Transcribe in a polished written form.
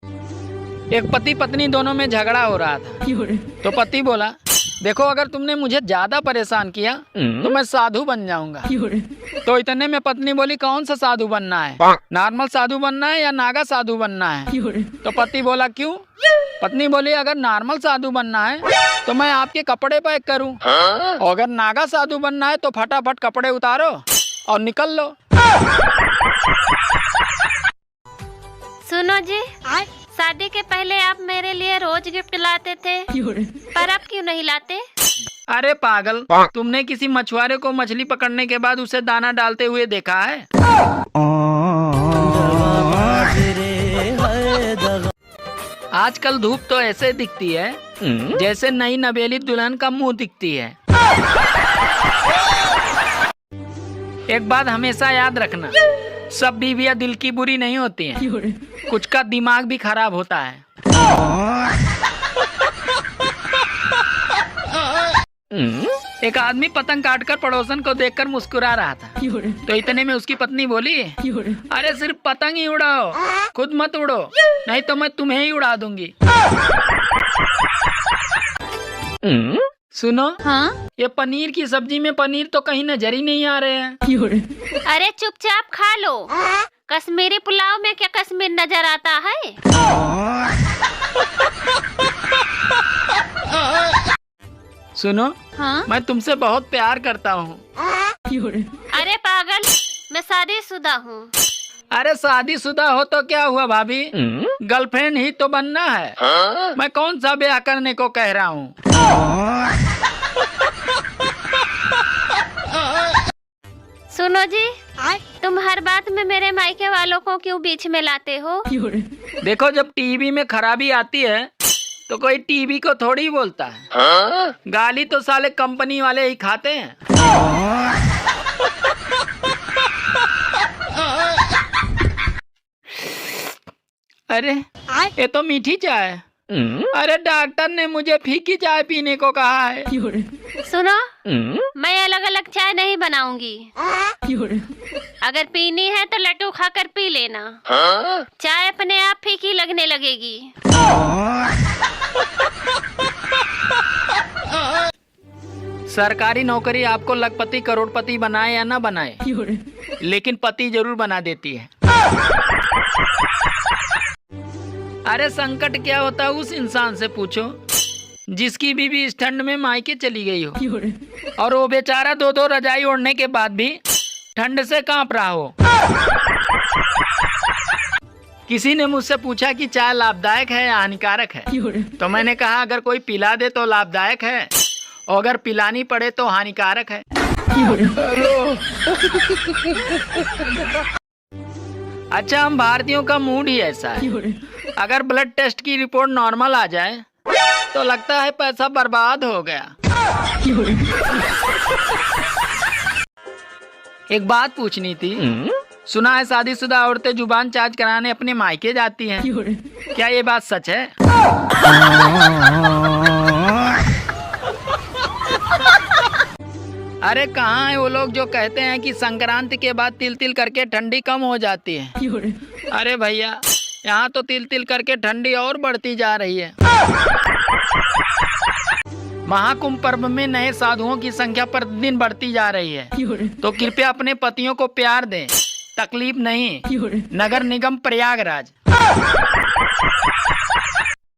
एक पति पत्नी दोनों में झगड़ा हो रहा था। तो पति बोला, देखो अगर तुमने मुझे ज्यादा परेशान किया तो मैं साधु बन जाऊंगा। तो इतने में पत्नी बोली, कौन सा साधु बनना है, नॉर्मल साधु बनना है या नागा साधु बनना है? तो पति बोला, क्यों? पत्नी बोली, अगर नॉर्मल साधु बनना है तो मैं आपके कपड़े पैक करूं, और अगर नागा साधु बनना है तो फटाफट कपड़े उतारो और निकल लो। सुनो जी, शादी के पहले आप मेरे लिए रोज गिफ्ट लाते थे, पर अब क्यों नहीं लाते? अरे पागल, तुमने किसी मछुआरे को मछली पकड़ने के बाद उसे दाना डालते हुए देखा है? आजकल धूप तो ऐसे दिखती है जैसे नई नवेली दुल्हन का मुंह दिखती है। एक बात हमेशा याद रखना, सब बीवियां दिल की बुरी नहीं होती हैं, कुछ का दिमाग भी खराब होता है। एक आदमी पतंग काटकर पड़ोसन को देखकर मुस्कुरा रहा था। तो इतने में उसकी पत्नी बोली, अरे सिर्फ पतंग ही उड़ाओ, खुद मत उड़ो, नहीं तो मैं तुम्हें ही उड़ा दूंगी। सुनो, हाँ? ये पनीर की सब्जी में पनीर तो कहीं नजर ही नहीं आ रहे हैं। अरे चुपचाप खा लो, कश्मीरी पुलाव में क्या कश्मीर नजर आता है? सुनो, हाँ? मैं तुमसे बहुत प्यार करता हूँ। अरे पागल, मैं शादीशुदा हूँ। अरे शादीशुदा हो तो क्या हुआ भाभी, गर्लफ्रेंड ही तो बनना है। मैं कौन सा ब्याह करने को कह रहा हूँ। सुनो जी, तुम हर बात में मेरे मायके वालों को क्यों बीच में लाते हो? देखो, जब टीवी में खराबी आती है तो कोई टीवी को थोड़ी बोलता है, गाली तो साले कंपनी वाले ही खाते हैं। अरे ये तो मीठी चाय है। अरे डॉक्टर ने मुझे फीकी चाय पीने को कहा है। सुनो, मैं अलग अलग चाय नहीं बनाऊंगी। अगर पीनी है तो लड्डू खाकर पी लेना, चाय अपने आप फीकी लगने लगेगी। सरकारी नौकरी आपको लखपति करोड़पति बनाए या ना बनाए, लेकिन पति जरूर बना देती है। अरे संकट क्या होता है उस इंसान से पूछो जिसकी बीवी इस ठंड में मायके चली गई हो, और वो बेचारा दो दो रजाई ओढ़ने के बाद भी ठंड से कांप रहा हो। किसी ने मुझसे पूछा कि चाय लाभदायक है या हानिकारक है, तो मैंने कहा अगर कोई पिला दे तो लाभदायक है, और अगर पिलानी पड़े तो हानिकारक है। अच्छा, हम भारतीयों का मूड ही ऐसा है, अगर ब्लड टेस्ट की रिपोर्ट नॉर्मल आ जाए तो लगता है पैसा बर्बाद हो गया। एक बात पूछनी थी, सुना है शादीशुदा औरतें जुबान चार्ज कराने अपने मायके जाती हैं, क्या ये बात सच है? अरे कहाँ है वो लोग जो कहते हैं कि संक्रांति के बाद तिल तिल करके ठंडी कम हो जाती है? अरे भैया, यहाँ तो तिल तिल करके ठंडी और बढ़ती जा रही है। महाकुंभ पर्व में नए साधुओं की संख्या प्रतिदिन बढ़ती जा रही है, तो कृपया अपने पतियों को प्यार दें, तकलीफ नहीं। नगर निगम प्रयागराज।